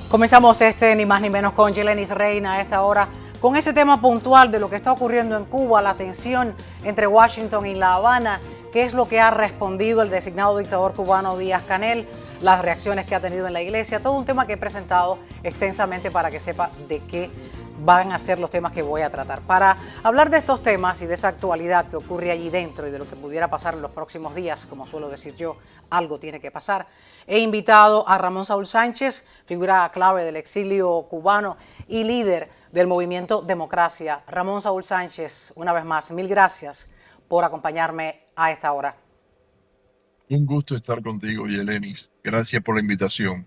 Comenzamos ni más ni menos con Yelenis Reina a esta hora con ese tema puntual de lo que está ocurriendo en Cuba, la tensión entre Washington y La Habana, qué es lo que ha respondido el designado dictador cubano Díaz-Canel, las reacciones que ha tenido en la iglesia, todo un tema que he presentado extensamente para que sepa de qué van a ser los temas que voy a tratar. Para hablar de estos temas y de esa actualidad que ocurre allí dentro y de lo que pudiera pasar en los próximos días, como suelo decir yo, algo tiene que pasar, he invitado a Ramón Saúl Sánchez, figura clave del exilio cubano y líder del movimiento Democracia. Ramón Saúl Sánchez, una vez más, mil gracias por acompañarme a esta hora. Un gusto estar contigo, Yelenis. Gracias por la invitación.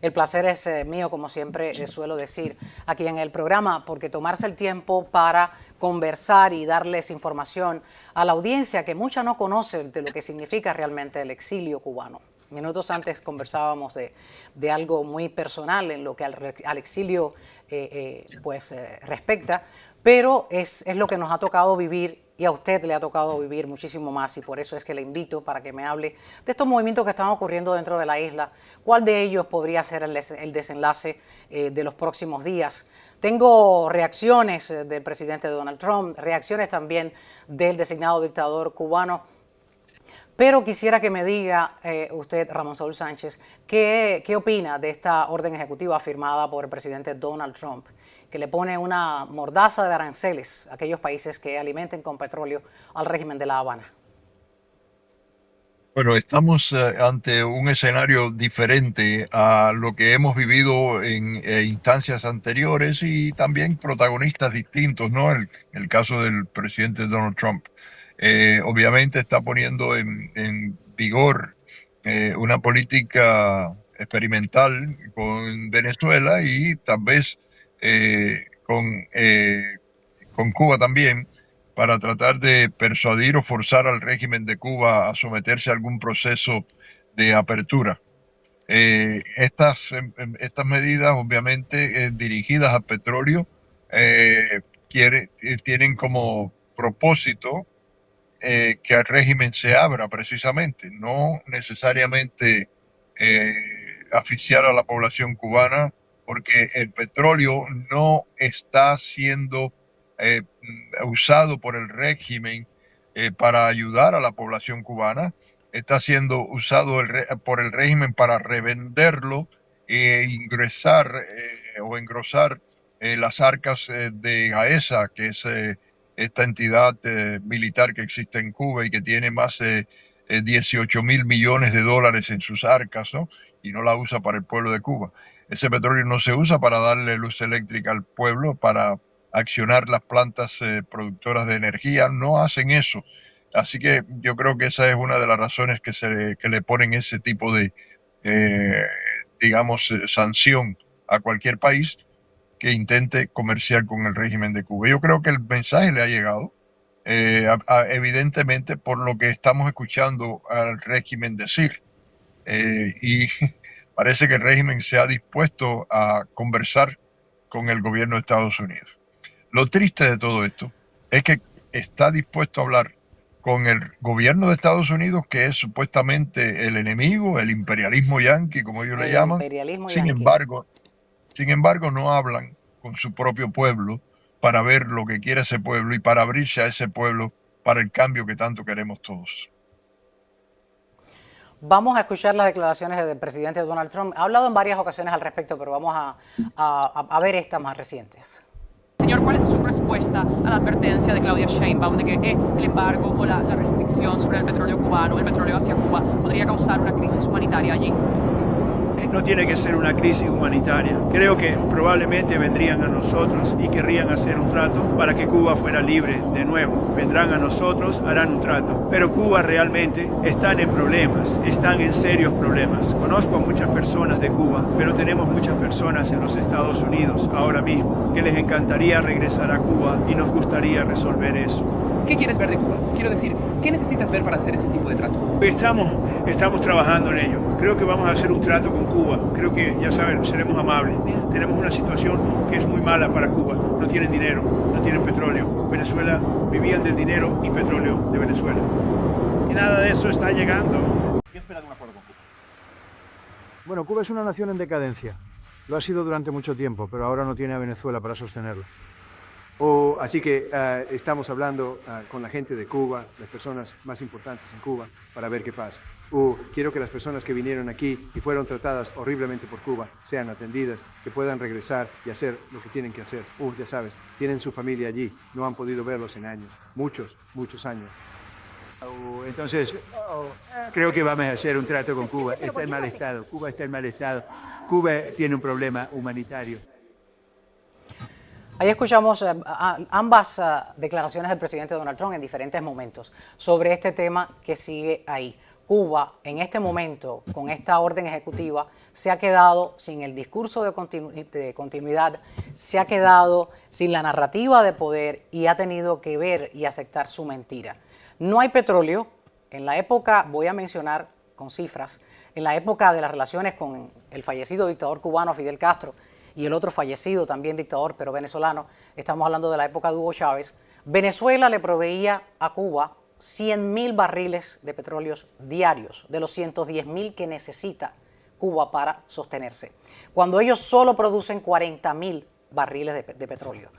El placer es mío, como siempre suelo decir aquí en el programa, porque tomarse el tiempo para conversar y darles información a la audiencia que mucha no conoce de lo que significa realmente el exilio cubano. Minutos antes conversábamos de algo muy personal en lo que al exilio respecta, pero es lo que nos ha tocado vivir y a usted le ha tocado vivir muchísimo más, y por eso es que le invito para que me hable de estos movimientos que están ocurriendo dentro de la isla. ¿Cuál de ellos podría ser el desenlace de los próximos días? Tengo reacciones del presidente Donald Trump, reacciones también del designado dictador cubano, pero quisiera que me diga usted, Ramón Saúl Sánchez, ¿qué opina de esta orden ejecutiva firmada por el presidente Donald Trump, que le pone una mordaza de aranceles a aquellos países que alimenten con petróleo al régimen de La Habana? Bueno, estamos ante un escenario diferente a lo que hemos vivido en instancias anteriores y también protagonistas distintos, ¿no? El caso del presidente Donald Trump. Obviamente está poniendo en vigor una política experimental con Venezuela y tal vez con Cuba también, para tratar de persuadir o forzar al régimen de Cuba a someterse a algún proceso de apertura. Estas medidas, obviamente, dirigidas al petróleo, tienen como propósito que el régimen se abra precisamente, no necesariamente asfixiar a la población cubana, porque el petróleo no está siendo usado por el régimen para ayudar a la población cubana, está siendo usado por el régimen para revenderlo e ingresar o engrosar las arcas de GAESA, que es esta entidad militar que existe en Cuba y que tiene más de 18.000 millones de dólares en sus arcas, ¿no? Y no la usa para el pueblo de Cuba. Ese petróleo no se usa para darle luz eléctrica al pueblo, para accionar las plantas productoras de energía, no hacen eso. Así que yo creo que esa es una de las razones que le ponen ese tipo de, sanción a cualquier país que intente comerciar con el régimen de Cuba. Yo creo que el mensaje le ha llegado, evidentemente, por lo que estamos escuchando al régimen decir. Y parece que el régimen se ha dispuesto a conversar con el gobierno de Estados Unidos. Lo triste de todo esto es que está dispuesto a hablar con el gobierno de Estados Unidos, que es supuestamente el enemigo, el imperialismo yanqui, como ellos le llaman. Imperialismo Sin yanqui. embargo, no hablan con su propio pueblo para ver lo que quiere ese pueblo y para abrirse a ese pueblo para el cambio que tanto queremos todos. Vamos a escuchar las declaraciones del presidente Donald Trump. Ha hablado en varias ocasiones al respecto, pero vamos a ver estas más recientes. Señor, ¿cuál es su respuesta a la advertencia de Claudia Sheinbaum de que el embargo o la restricción sobre el petróleo cubano, el petróleo hacia Cuba, podría causar una crisis humanitaria allí? No tiene que ser una crisis humanitaria. Creo que probablemente vendrían a nosotros y querrían hacer un trato para que Cuba fuera libre de nuevo. Vendrán a nosotros, harán un trato. Pero Cuba realmente están en problemas, están en serios problemas. Conozco a muchas personas de Cuba, pero tenemos muchas personas en los Estados Unidos ahora mismo que les encantaría regresar a Cuba y nos gustaría resolver eso. ¿Qué quieres ver de Cuba? Quiero decir, ¿qué necesitas ver para hacer ese tipo de trato? Estamos trabajando en ello. Creo que vamos a hacer un trato con Cuba. Creo que, ya saben, seremos amables. Tenemos una situación que es muy mala para Cuba. No tienen dinero, no tienen petróleo. Venezuela vivían del dinero y petróleo de Venezuela. Y nada de eso está llegando. ¿Qué espera de un acuerdo con Cuba? Bueno, Cuba es una nación en decadencia. Lo ha sido durante mucho tiempo, pero ahora no tiene a Venezuela para sostenerlo. Así que estamos hablando con la gente de Cuba, las personas más importantes en Cuba, para ver qué pasa. Quiero que las personas que vinieron aquí y fueron tratadas horriblemente por Cuba sean atendidas, que puedan regresar y hacer lo que tienen que hacer. Ya sabes, tienen su familia allí, no han podido verlos en años, muchos años. Entonces, creo que vamos a hacer un trato con Cuba. Está en mal estado, Cuba está en mal estado. Cuba tiene un problema humanitario. Ahí escuchamos ambas declaraciones del presidente Donald Trump en diferentes momentos sobre este tema que sigue ahí. Cuba, en este momento, con esta orden ejecutiva, se ha quedado sin el discurso de continuidad, se ha quedado sin la narrativa de poder y ha tenido que ver y aceptar su mentira. No hay petróleo. En la época, voy a mencionar con cifras, en la época de las relaciones con el fallecido dictador cubano Fidel Castro y el otro fallecido también dictador pero venezolano, estamos hablando de la época de Hugo Chávez, Venezuela le proveía a Cuba 100.000 barriles de petróleos diarios, de los 110.000 que necesita Cuba para sostenerse, cuando ellos solo producen 40.000 barriles de petróleo.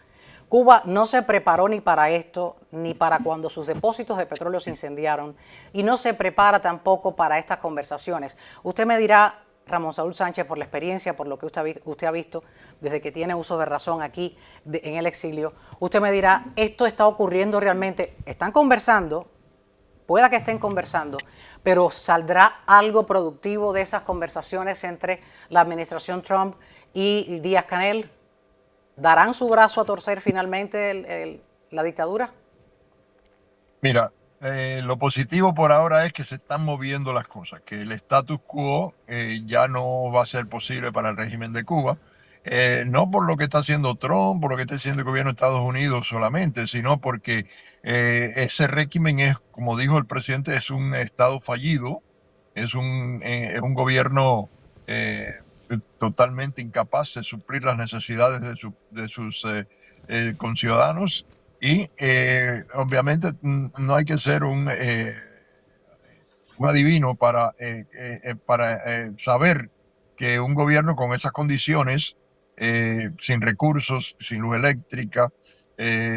Cuba no se preparó ni para esto, ni para cuando sus depósitos de petróleo se incendiaron, y no se prepara tampoco para estas conversaciones. Usted me dirá, Ramón Saúl Sánchez, por la experiencia, por lo que usted ha visto desde que tiene uso de razón aquí en el exilio, usted me dirá, esto está ocurriendo realmente, están conversando, pueda que estén conversando, pero ¿saldrá algo productivo de esas conversaciones entre la administración Trump y Díaz-Canel? ¿Darán su brazo a torcer finalmente la dictadura? Mira, lo positivo por ahora es que se están moviendo las cosas, que el status quo ya no va a ser posible para el régimen de Cuba, no por lo que está haciendo Trump, por lo que está haciendo el gobierno de Estados Unidos solamente, sino porque ese régimen es, como dijo el presidente, es un estado fallido, es un gobierno totalmente incapaz de suplir las necesidades de sus conciudadanos. Y obviamente no hay que ser un adivino para saber que un gobierno con esas condiciones, sin recursos, sin luz eléctrica,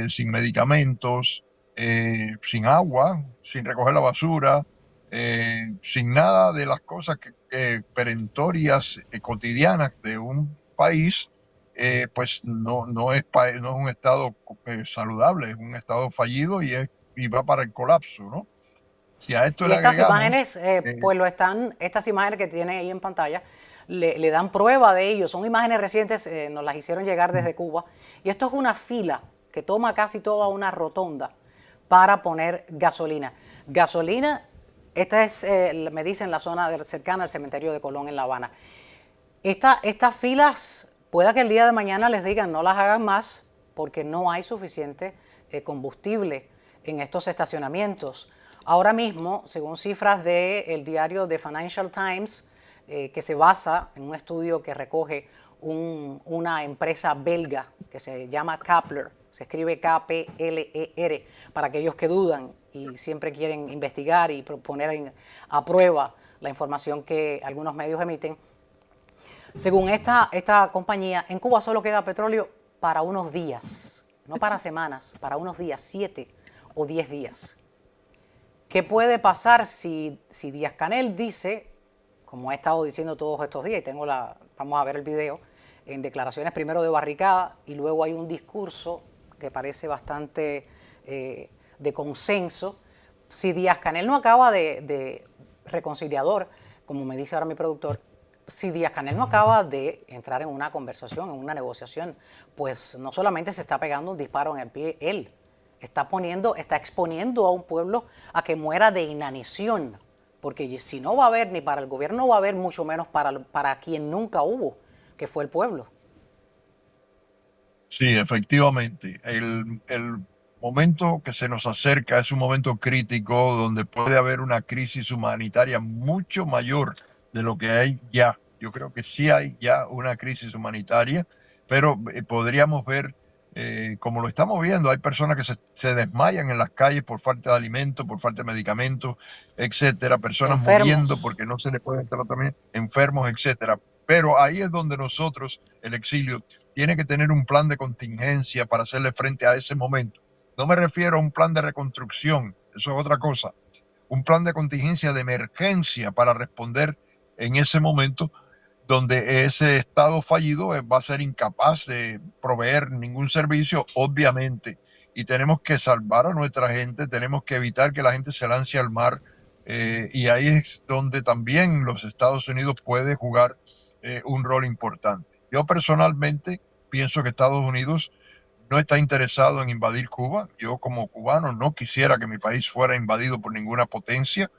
sin medicamentos, sin agua, sin recoger la basura, sin nada de las cosas perentorias, cotidianas de un país, pues no es un estado saludable, es un estado fallido y va para el colapso, ¿no? Si a esto y le estas agregamos, imágenes, pues estas imágenes que tiene ahí en pantalla, le dan prueba de ello. Son imágenes recientes, nos las hicieron llegar desde Cuba. Y esto es una fila que toma casi toda una rotonda para poner gasolina. Gasolina, esta es, me dicen, la zona cercana al cementerio de Colón en La Habana. Estas filas, pueda que el día de mañana les digan no las hagan más porque no hay suficiente combustible en estos estacionamientos. Ahora mismo, según cifras del diario The Financial Times, que se basa en un estudio que recoge una empresa belga que se llama Kpler, se escribe K-P-L-E-R, para aquellos que dudan y siempre quieren investigar y poner a prueba la información que algunos medios emiten. Según esta compañía, en Cuba solo queda petróleo para unos días, no para semanas, para unos días, 7 o 10 días. ¿Qué puede pasar si Díaz-Canel dice, como ha estado diciendo todos estos días, y vamos a ver el video, en declaraciones primero de barricada y luego hay un discurso que parece bastante de consenso, si Díaz-Canel no acaba de reconciliador, como me dice ahora mi productor, si Díaz-Canel no acaba de entrar en una conversación, en una negociación, pues no solamente se está pegando un disparo en el pie él, está exponiendo a un pueblo a que muera de inanición, porque si no va a haber, ni para el gobierno va a haber, mucho menos para quien nunca hubo, que fue el pueblo. Sí, efectivamente. El momento que se nos acerca es un momento crítico donde puede haber una crisis humanitaria mucho mayor de lo que hay ya. Yo creo que sí hay ya una crisis humanitaria, pero podríamos ver como lo estamos viendo, hay personas que se desmayan en las calles por falta de alimentos, por falta de medicamentos, etcétera, personas muriendo porque no se les puede tratar, enfermos, etcétera. Pero ahí es donde nosotros, el exilio, tiene que tener un plan de contingencia para hacerle frente a ese momento. No me refiero a un plan de reconstrucción, eso es otra cosa. Un plan de contingencia de emergencia para responder en ese momento donde ese Estado fallido va a ser incapaz de proveer ningún servicio, obviamente. Y tenemos que salvar a nuestra gente, tenemos que evitar que la gente se lance al mar. Y ahí es donde también los Estados Unidos puede jugar un rol importante. Yo personalmente pienso que Estados Unidos no está interesado en invadir Cuba. Yo como cubano no quisiera que mi país fuera invadido por ninguna potencia,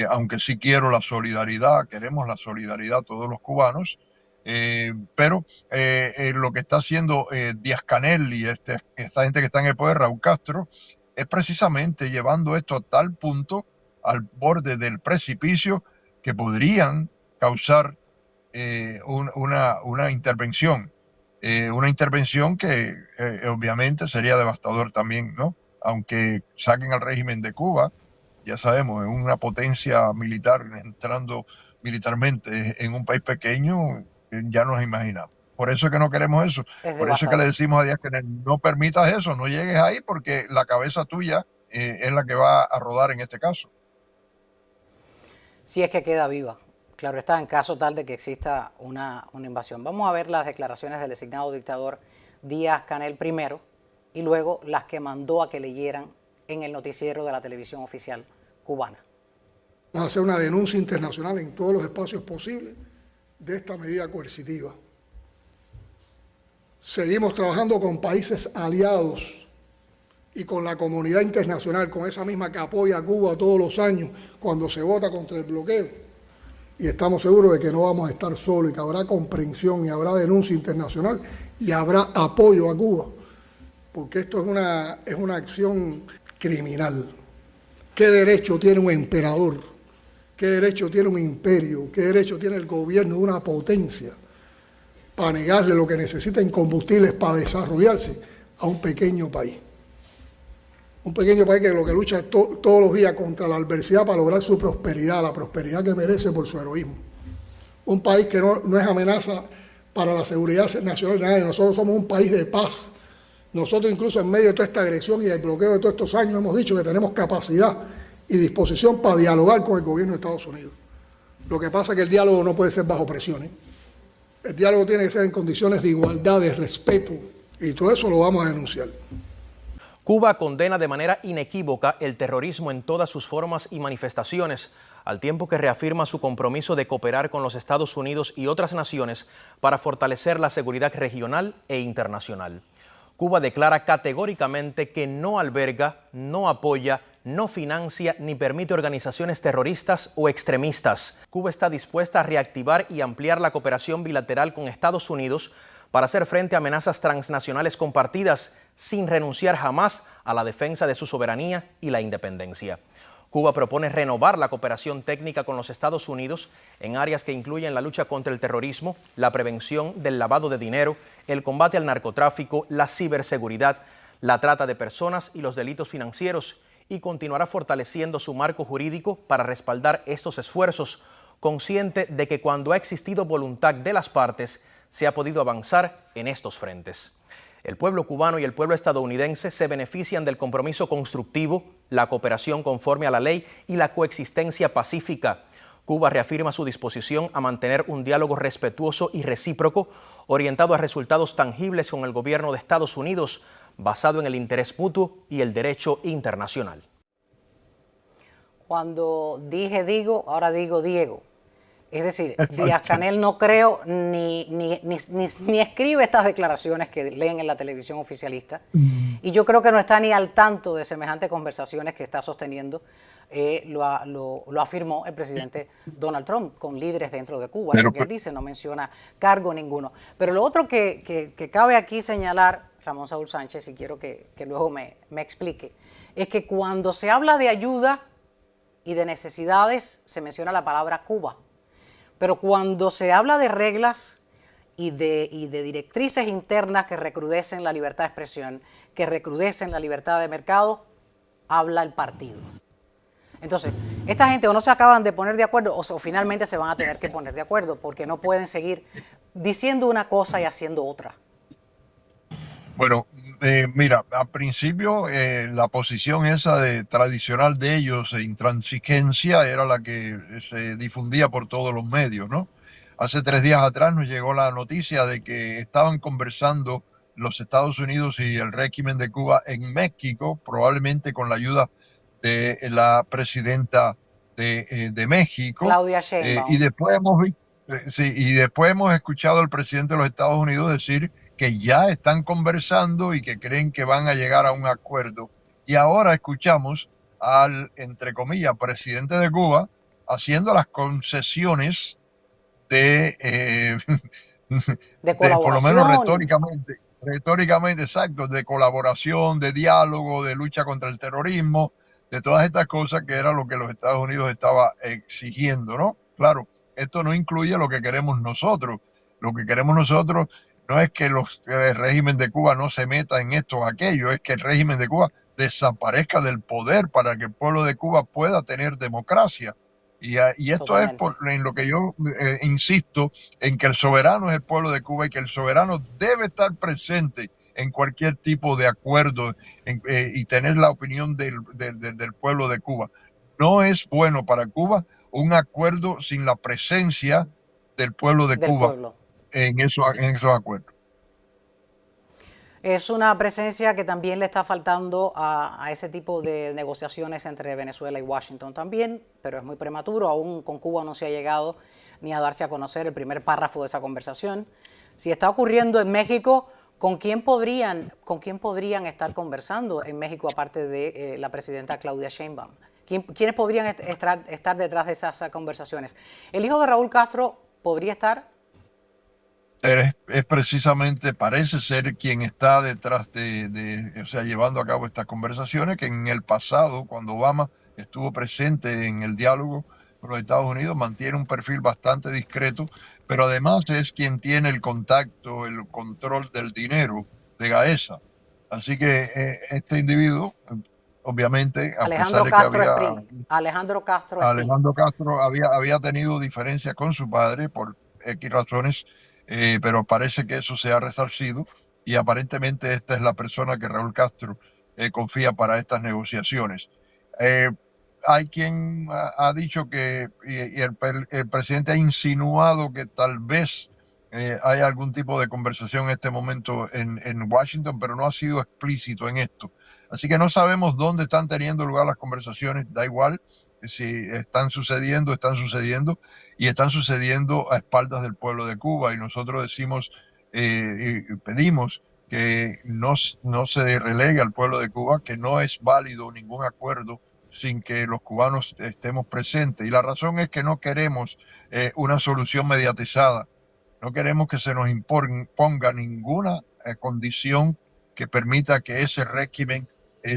aunque sí quiero la solidaridad, queremos la solidaridad todos los cubanos, pero lo que está haciendo Díaz-Canel y esta gente que está en el poder, Raúl Castro, es precisamente llevando esto a tal punto, al borde del precipicio, que podrían causar una intervención. Una intervención que obviamente sería devastador también, ¿no? Aunque saquen al régimen de Cuba, ya sabemos, es una potencia militar entrando militarmente en un país pequeño, ya nos imaginamos. Por eso es que no queremos eso. Por eso es que le decimos a Díaz-Canel, no permitas eso, no llegues ahí porque la cabeza tuya es la que va a rodar en este caso. Si es que queda viva. Claro está, en caso tal de que exista una invasión. Vamos a ver las declaraciones del designado dictador Díaz-Canel primero y luego las que mandó a que leyeran en el noticiero de la televisión oficial cubana. Vamos a hacer una denuncia internacional en todos los espacios posibles de esta medida coercitiva. Seguimos trabajando con países aliados y con la comunidad internacional, con esa misma que apoya a Cuba todos los años cuando se vota contra el bloqueo. Y estamos seguros de que no vamos a estar solos y que habrá comprensión y habrá denuncia internacional y habrá apoyo a Cuba, porque esto es una acción criminal. ¿Qué derecho tiene un emperador? ¿Qué derecho tiene un imperio? ¿Qué derecho tiene el gobierno de una potencia para negarle lo que necesita en combustibles para desarrollarse a un pequeño país? Un pequeño país que lo que lucha todos los días contra la adversidad para lograr su prosperidad, la prosperidad que merece por su heroísmo. Un país que no es amenaza para la seguridad nacional de nadie. Nosotros somos un país de paz. Nosotros incluso en medio de toda esta agresión y del bloqueo de todos estos años hemos dicho que tenemos capacidad y disposición para dialogar con el gobierno de Estados Unidos. Lo que pasa es que el diálogo no puede ser bajo presiones. El diálogo tiene que ser en condiciones de igualdad, de respeto, y todo eso lo vamos a denunciar. Cuba condena de manera inequívoca el terrorismo en todas sus formas y manifestaciones, al tiempo que reafirma su compromiso de cooperar con los Estados Unidos y otras naciones para fortalecer la seguridad regional e internacional. Cuba declara categóricamente que no alberga, no apoya, no financia ni permite organizaciones terroristas o extremistas. Cuba está dispuesta a reactivar y ampliar la cooperación bilateral con Estados Unidos para hacer frente a amenazas transnacionales compartidas, sin renunciar jamás a la defensa de su soberanía y la independencia. Cuba propone renovar la cooperación técnica con los Estados Unidos en áreas que incluyen la lucha contra el terrorismo, la prevención del lavado de dinero, el combate al narcotráfico, la ciberseguridad, la trata de personas y los delitos financieros, y continuará fortaleciendo su marco jurídico para respaldar estos esfuerzos, consciente de que cuando ha existido voluntad de las partes, se ha podido avanzar en estos frentes. El pueblo cubano y el pueblo estadounidense se benefician del compromiso constructivo, la cooperación conforme a la ley y la coexistencia pacífica. Cuba reafirma su disposición a mantener un diálogo respetuoso y recíproco, orientado a resultados tangibles con el gobierno de Estados Unidos, basado en el interés mutuo y el derecho internacional. Cuando dije digo, ahora digo Diego. Es decir, Díaz-Canel no creo ni escribe estas declaraciones que leen en la televisión oficialista. Y yo creo que no está ni al tanto de semejantes conversaciones que está sosteniendo. Lo afirmó el presidente Donald Trump con líderes dentro de Cuba. Lo que él dice, no menciona cargo ninguno. Pero lo otro que cabe aquí señalar, Ramón Saúl Sánchez, y quiero que luego me explique, es que cuando se habla de ayuda y de necesidades, se menciona la palabra Cuba. Pero cuando se habla de reglas y de directrices internas que recrudecen la libertad de expresión, que recrudecen la libertad de mercado, habla el partido. Entonces, esta gente o no se acaban de poner de acuerdo o finalmente se van a tener que poner de acuerdo porque no pueden seguir diciendo una cosa y haciendo otra. Bueno, mira, al principio la posición esa tradicional de ellos, intransigencia, era la que se difundía por todos los medios, ¿no? Hace 3 días atrás nos llegó la noticia de que estaban conversando los Estados Unidos y el régimen de Cuba en México, probablemente con la ayuda de la presidenta de México. Claudia Sheinbaum. Y después hemos escuchado al presidente de los Estados Unidos decir que ya están conversando y que creen que van a llegar a un acuerdo. Y ahora escuchamos al, entre comillas, presidente de Cuba haciendo las concesiones de por lo menos retóricamente, exacto, de colaboración, de diálogo, de lucha contra el terrorismo, de todas estas cosas que era lo que los Estados Unidos estaba exigiendo, ¿no? Claro, esto no incluye lo que queremos nosotros. Lo que queremos nosotros no es que el régimen de Cuba no se meta en esto o aquello, es que el régimen de Cuba desaparezca del poder para que el pueblo de Cuba pueda tener democracia. Y esto Totalmente. Es en lo que yo insisto, en que el soberano es el pueblo de Cuba y que el soberano debe estar presente en cualquier tipo de acuerdo y tener la opinión del pueblo de Cuba. No es bueno para Cuba un acuerdo sin la presencia del pueblo de Cuba en esos acuerdos. Es una presencia que también le está faltando a ese tipo de negociaciones entre Venezuela y Washington también, pero es muy prematuro, aún con Cuba no se ha llegado ni a darse a conocer el primer párrafo de esa conversación. Si está ocurriendo en México, ¿con quién podrían estar conversando en México aparte de la presidenta Claudia Sheinbaum? ¿Quiénes podrían estar detrás de esas conversaciones? ¿El hijo de Raúl Castro podría estar? Es precisamente, parece ser quien está detrás o sea, llevando a cabo estas conversaciones, que en el pasado, cuando Obama estuvo presente en el diálogo con los Estados Unidos, mantiene un perfil bastante discreto, pero además es quien tiene el contacto, el control del dinero de Gaesa. Así que este individuo, obviamente, Alejandro Castro había tenido diferencias con su padre por X razones, pero parece que eso se ha resarcido y aparentemente esta es la persona que Raúl Castro confía para estas negociaciones. Hay quien ha dicho que, y el presidente ha insinuado que tal vez hay algún tipo de conversación en este momento en Washington, pero no ha sido explícito en esto. Así que no sabemos dónde están teniendo lugar las conversaciones, da igual. Si están sucediendo y están sucediendo a espaldas del pueblo de Cuba, y nosotros decimos y pedimos que no se relegue al pueblo de Cuba, que no es válido ningún acuerdo sin que los cubanos estemos presentes. Y la razón es que no queremos una solución mediatizada, no queremos que se nos imponga ninguna condición que permita que ese régimen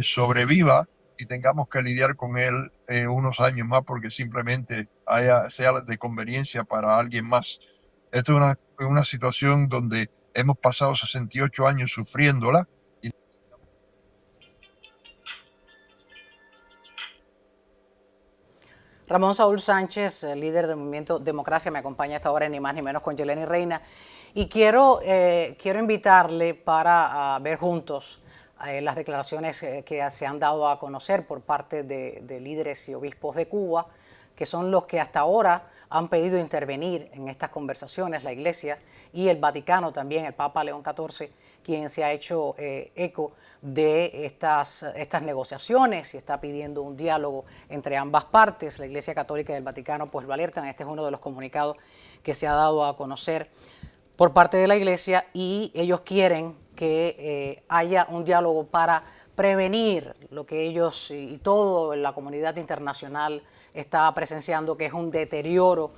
sobreviva y tengamos que lidiar con él unos años más porque simplemente sea de conveniencia para alguien más. Esto es una situación donde hemos pasado 68 años sufriéndola. Ramón Saúl Sánchez, líder del movimiento Democracia, me acompaña a esta hora ni más ni menos con Yeleni Reina. Y quiero invitarle para ver juntos las declaraciones que se han dado a conocer por parte de líderes y obispos de Cuba, que son los que hasta ahora han pedido intervenir en estas conversaciones, la Iglesia y el Vaticano también, el Papa León XIV, quien se ha hecho eco de estas negociaciones y está pidiendo un diálogo entre ambas partes. La Iglesia Católica y el Vaticano pues lo alertan. Este es uno de los comunicados que se ha dado a conocer por parte de la Iglesia y ellos quieren que haya un diálogo para prevenir lo que ellos y toda la comunidad internacional está presenciando, que es un deterioro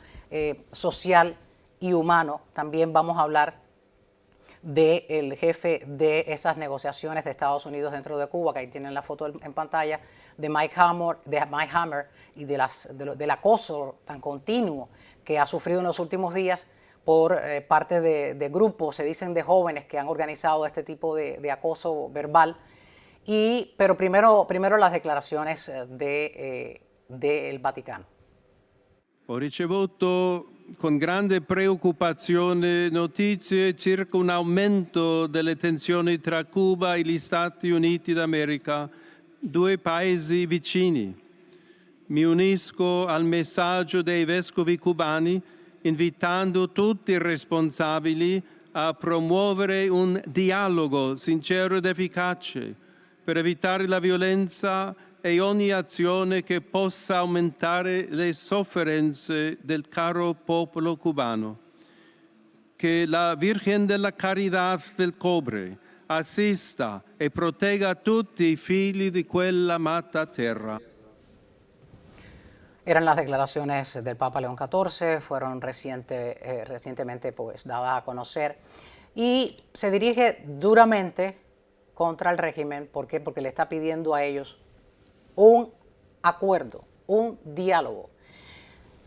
social y humano. También vamos a hablar del jefe de esas negociaciones de Estados Unidos dentro de Cuba, que ahí tienen la foto en pantalla, de Mike Hammer y del acoso tan continuo que ha sufrido en los últimos días por parte de grupos, se dicen de jóvenes que han organizado este tipo de acoso verbal. Pero primero las declaraciones del Vaticano. Ho ricevuto con grande preoccupazione notizie circa un aumento delle tensioni tra Cuba e gli Stati Uniti d'America, due paesi vicini. Mi unisco al messaggio dei vescovi cubani invitando tutti i responsabili a promuovere un dialogo sincero ed efficace per evitare la violenza e ogni azione che possa aumentare le sofferenze del caro popolo cubano. Que la Virgen de la Caridad del Cobre assista e protegga tutti i figli di quella amata terra. Eran las declaraciones del Papa León XIV, fueron recientemente pues, dadas a conocer, y se dirige duramente contra el régimen. ¿Por qué? Porque le está pidiendo a ellos un acuerdo, un diálogo.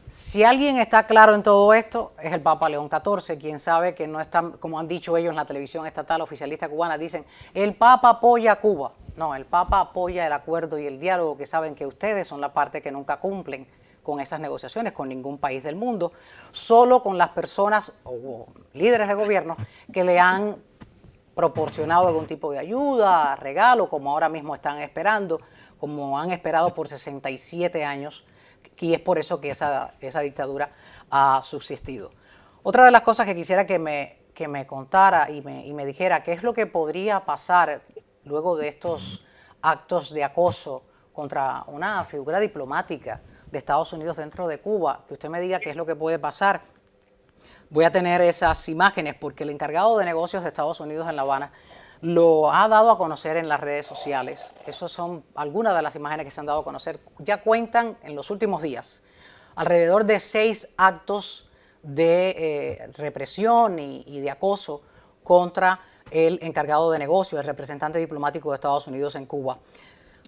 Si alguien está claro en todo esto, es el Papa León XIV, quien sabe que no están, como han dicho ellos en la televisión estatal oficialista cubana, dicen, el Papa apoya a Cuba. No, el Papa apoya el acuerdo y el diálogo, que saben que ustedes son la parte que nunca cumplen con esas negociaciones con ningún país del mundo, solo con las personas o líderes de gobierno que le han proporcionado algún tipo de ayuda, regalo, como ahora mismo están esperando, como han esperado por 67 años, y es por eso que esa dictadura ha subsistido. Otra de las cosas que quisiera que me contara y me dijera qué es lo que podría pasar luego de estos actos de acoso contra una figura diplomática de Estados Unidos dentro de Cuba, que usted me diga qué es lo que puede pasar. Voy a tener esas imágenes porque el encargado de negocios de Estados Unidos en La Habana lo ha dado a conocer en las redes sociales. Esas son algunas de las imágenes que se han dado a conocer. Ya cuentan en los últimos días alrededor de 6 actos de represión y de acoso contra el encargado de negocios, el representante diplomático de Estados Unidos en Cuba.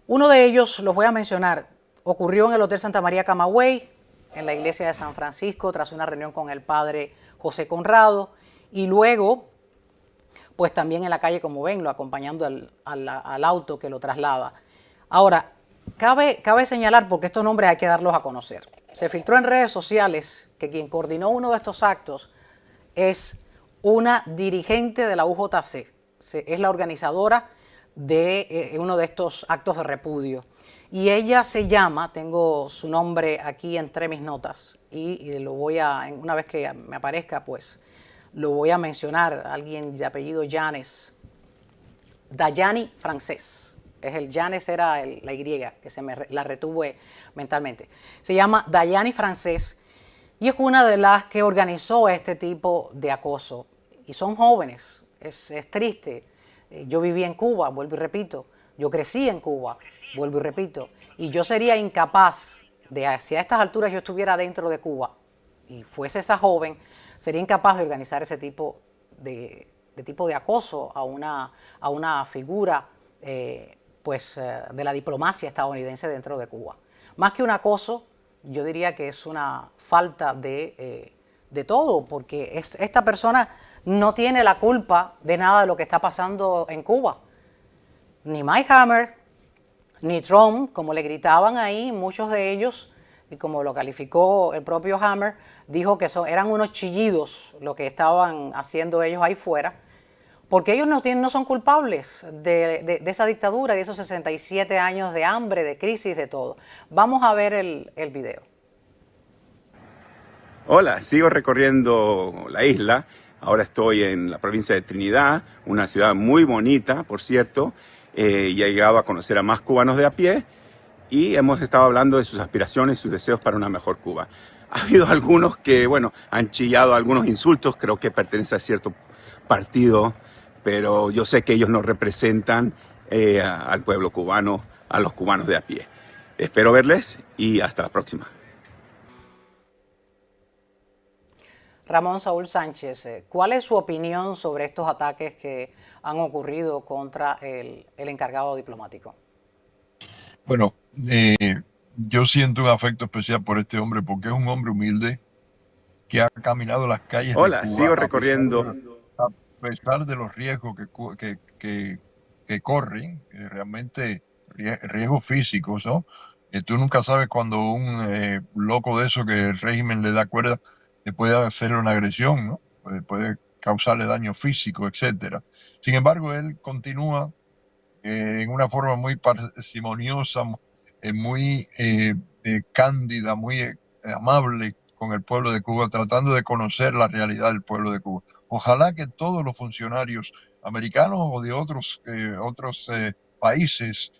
Uno de ellos, los voy a mencionar, ocurrió en el Hotel Santa María Camagüey, en la iglesia de San Francisco, tras una reunión con el padre José Conrado, y luego pues también en la calle, como ven, lo acompañando al auto que lo traslada. Ahora, cabe señalar, porque estos nombres hay que darlos a conocer. Se filtró en redes sociales que quien coordinó uno de estos actos es una dirigente de la UJC, es la organizadora de uno de estos actos de repudio. Y ella se llama, tengo su nombre aquí entre mis notas, y lo voy a, una vez que me aparezca, pues lo voy a mencionar, alguien de apellido Llanes, Dayani Francés. El Llanes era la Y, que la retuve mentalmente. Se llama Dayani Francés y es una de las que organizó este tipo de acoso. Y son jóvenes, es triste. Yo viví en Cuba, vuelvo y repito. Yo crecí en Cuba, vuelvo y repito. Y yo sería incapaz de, si a estas alturas yo estuviera dentro de Cuba y fuese esa joven, sería incapaz de organizar ese tipo de acoso a una figura de la diplomacia estadounidense dentro de Cuba. Más que un acoso, yo diría que es una falta de todo, porque esta persona no tiene la culpa de nada de lo que está pasando en Cuba. Ni Mike Hammer, ni Trump, como le gritaban ahí, muchos de ellos, y como lo calificó el propio Hammer, dijo que eran unos chillidos lo que estaban haciendo ellos ahí fuera, porque ellos no son culpables de esa dictadura, de esos 67 años de hambre, de crisis, de todo. Vamos a ver el video. Hola, sigo recorriendo la isla. Ahora estoy en la provincia de Trinidad, una ciudad muy bonita, por cierto, y he llegado a conocer a más cubanos de a pie y hemos estado hablando de sus aspiraciones y sus deseos para una mejor Cuba. Ha habido algunos que, han chillado algunos insultos, creo que pertenece a cierto partido, pero yo sé que ellos no representan al pueblo cubano, a los cubanos de a pie. Espero verles y hasta la próxima. Ramón Saúl Sánchez, ¿cuál es su opinión sobre estos ataques que han ocurrido contra el encargado diplomático? Bueno, yo siento un afecto especial por este hombre porque es un hombre humilde, que ha caminado las calles de Hola, Cuba sigo recorriendo. a pesar de los riesgos que corren, realmente riesgos físicos, ¿no? Tú nunca sabes cuando un loco de eso que el régimen le da cuerda te puede hacer una agresión, ¿no? Puede causarle daño físico, etcétera. Sin embargo, él continúa en una forma muy parsimoniosa, muy cándida, muy amable con el pueblo de Cuba, tratando de conocer la realidad del pueblo de Cuba. Ojalá que todos los funcionarios americanos o de otros países,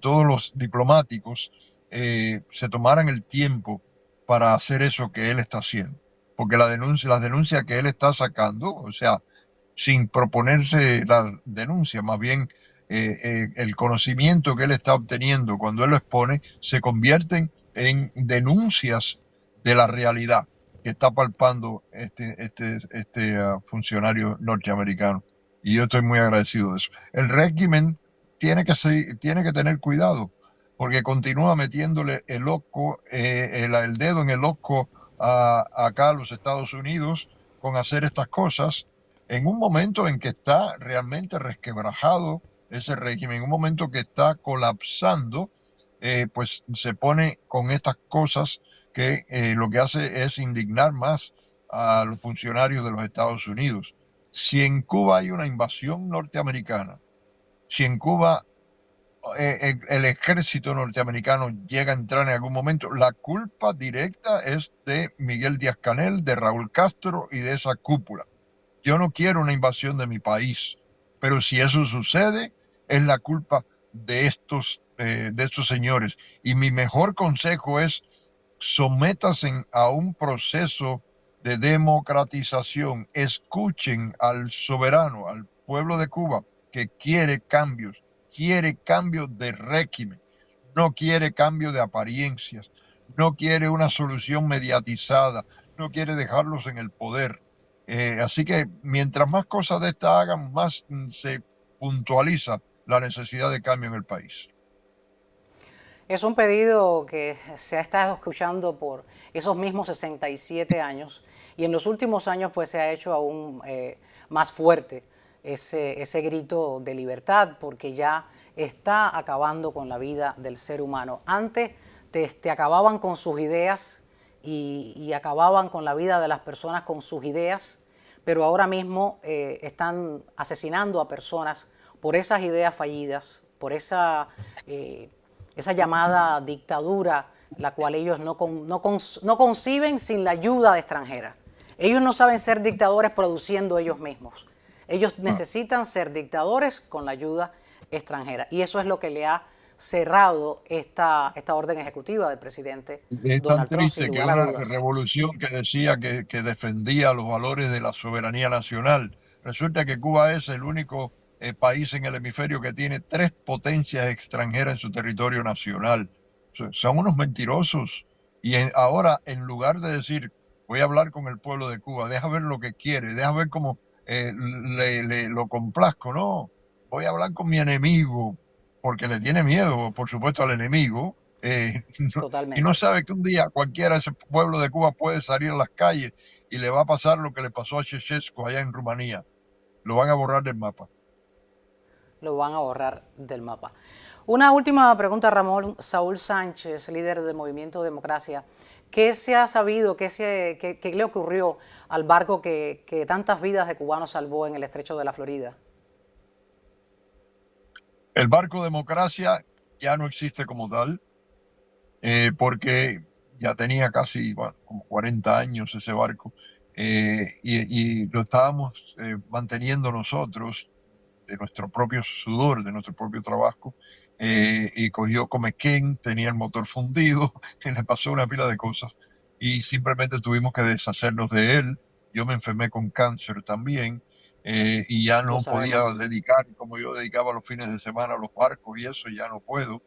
todos los diplomáticos, se tomaran el tiempo para hacer eso que él está haciendo. Porque las denuncias que él está sacando, o sea, sin proponerse la denuncia, más bien el conocimiento que él está obteniendo cuando él lo expone, se convierten en denuncias de la realidad que está palpando este funcionario norteamericano. Y yo estoy muy agradecido de eso. El régimen tiene que tener cuidado, porque continúa metiéndole el dedo en el ojo acá a los Estados Unidos con hacer estas cosas en un momento en que está realmente resquebrajado ese régimen, en un momento que está colapsando, pues se pone con estas cosas que lo que hace es indignar más a los funcionarios de los Estados Unidos. Si en Cuba hay una invasión norteamericana, si en Cuba el ejército norteamericano llega a entrar en algún momento, la culpa directa es de Miguel Díaz-Canel, de Raúl Castro y de esa cúpula. Yo no quiero una invasión de mi país, pero si eso sucede, es la culpa de estos señores. Y mi mejor consejo es sométanse a un proceso de democratización. Escuchen al soberano, al pueblo de Cuba, que quiere cambios de régimen, no quiere cambio de apariencias, no quiere una solución mediatizada, no quiere dejarlos en el poder. Así que mientras más cosas de esta hagan, más se puntualiza la necesidad de cambio en el país. Es un pedido que se ha estado escuchando por esos mismos 67 años y en los últimos años pues se ha hecho aún más fuerte ese grito de libertad, porque ya está acabando con la vida del ser humano. Antes te acababan con sus ideas y acababan con la vida de las personas con sus ideas, pero ahora mismo están asesinando a personas por esas ideas fallidas, por esa llamada dictadura, la cual ellos no conciben sin la ayuda de extranjeras. Ellos no saben ser dictadores produciendo ellos mismos. Ellos necesitan ser dictadores con la ayuda extranjera. Y eso es lo que le ha cerrado esta orden ejecutiva del presidente Donald Trump. Es tan triste que una revolución que decía que defendía los valores de la soberanía nacional, resulta que Cuba es el único país en el hemisferio que tiene 3 potencias extranjeras en su territorio nacional. Son unos mentirosos. Y ahora, en lugar de decir, voy a hablar con el pueblo de Cuba, deja ver lo que quiere, deja ver cómo lo complazco, no, voy a hablar con mi enemigo, porque le tiene miedo, por supuesto, al enemigo, y no sabe que un día cualquiera de ese pueblo de Cuba puede salir a las calles y le va a pasar lo que le pasó a Ceausescu allá en Rumanía. Lo van a borrar del mapa. Lo van a borrar del mapa. Una última pregunta, Ramón. Saúl Sánchez, líder del Movimiento Democracia. ¿Qué se ha sabido, qué le ocurrió al barco que tantas vidas de cubanos salvó en el estrecho de la Florida? El barco Democracia ya no existe como tal, porque ya tenía casi como 40 años ese barco, y lo estábamos manteniendo nosotros de nuestro propio sudor, de nuestro propio trabajo, y cogió Comequén, tenía el motor fundido, que le pasó una pila de cosas y simplemente tuvimos que deshacernos de él. Yo me enfermé con cáncer también, y ya no podía dedicar como yo dedicaba los fines de semana a los barcos y eso, ya no puedo.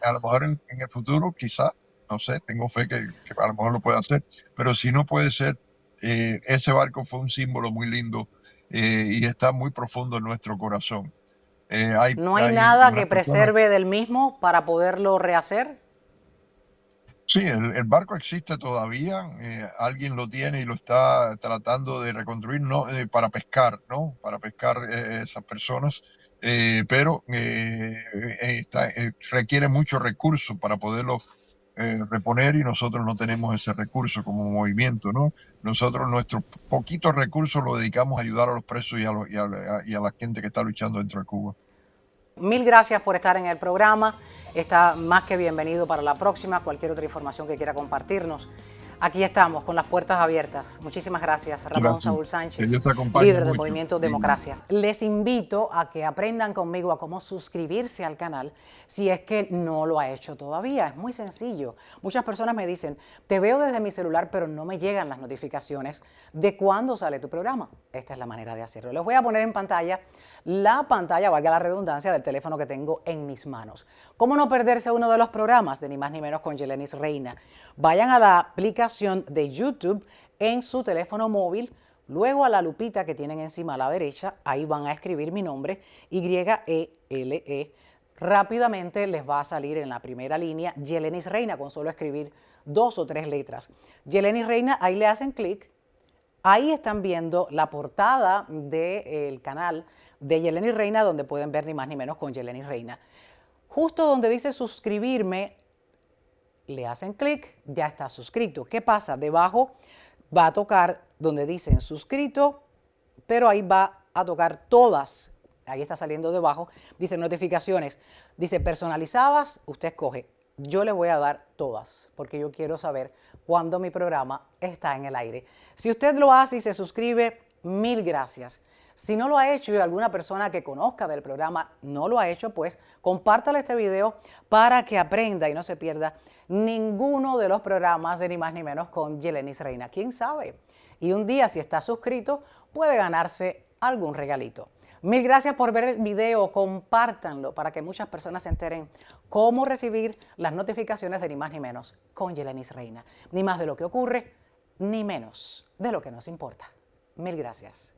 A lo mejor en el futuro quizá, no sé, tengo fe que a lo mejor lo pueda hacer, pero si no puede ser, ese barco fue un símbolo muy lindo, y está muy profundo en nuestro corazón. ¿No hay nada que preserve del mismo para poderlo rehacer? Sí, el barco existe todavía, alguien lo tiene y lo está tratando de reconstruir no, para pescar, ¿no? Para pescar esas personas, pero requiere mucho recurso para poderlo reponer y nosotros no tenemos ese recurso como movimiento, ¿no? Nosotros nuestros poquitos recursos los dedicamos a ayudar a los presos y a la gente que está luchando dentro de Cuba. Mil gracias por estar en el programa. Está más que bienvenido para la próxima. Cualquier otra información que quiera compartirnos. Aquí estamos con las puertas abiertas. Muchísimas gracias, Ramón Saúl Sánchez, líder del Movimiento Democracia. Les invito a que aprendan conmigo a cómo suscribirse al canal si es que no lo ha hecho todavía. Es muy sencillo. Muchas personas me dicen, te veo desde mi celular, pero no me llegan las notificaciones de cuándo sale tu programa. Esta es la manera de hacerlo. Les voy a poner en pantalla la pantalla, valga la redundancia, del teléfono que tengo en mis manos. ¿Cómo no perderse uno de los programas de Ni Más Ni Menos con Yelenis Reina? Vayan a la aplicación de YouTube en su teléfono móvil, luego a la lupita que tienen encima a la derecha, ahí van a escribir mi nombre, Y-E-L-E. Rápidamente les va a salir en la primera línea Yelenis Reina, con solo escribir 2 o 3 letras. Yelenis Reina, ahí le hacen clic, ahí están viendo la portada del canal de Yelenis Reina, donde pueden ver Ni Más Ni Menos con Yelenis Reina. Justo donde dice suscribirme, le hacen clic, ya está suscrito. ¿Qué pasa? Debajo va a tocar donde dicen suscrito, pero ahí va a tocar todas. Ahí está saliendo debajo. Dice notificaciones. Dice personalizadas, usted escoge. Yo le voy a dar todas, porque yo quiero saber cuándo mi programa está en el aire. Si usted lo hace y se suscribe, mil gracias. Si no lo ha hecho y alguna persona que conozca del programa no lo ha hecho, pues compártale este video para que aprenda y no se pierda ninguno de los programas de Ni Más Ni Menos con Yelenis Reina. ¿Quién sabe? Y un día, si está suscrito, puede ganarse algún regalito. Mil gracias por ver el video, compártanlo para que muchas personas se enteren cómo recibir las notificaciones de Ni Más Ni Menos con Yelenis Reina. Ni más de lo que ocurre, ni menos de lo que nos importa. Mil gracias.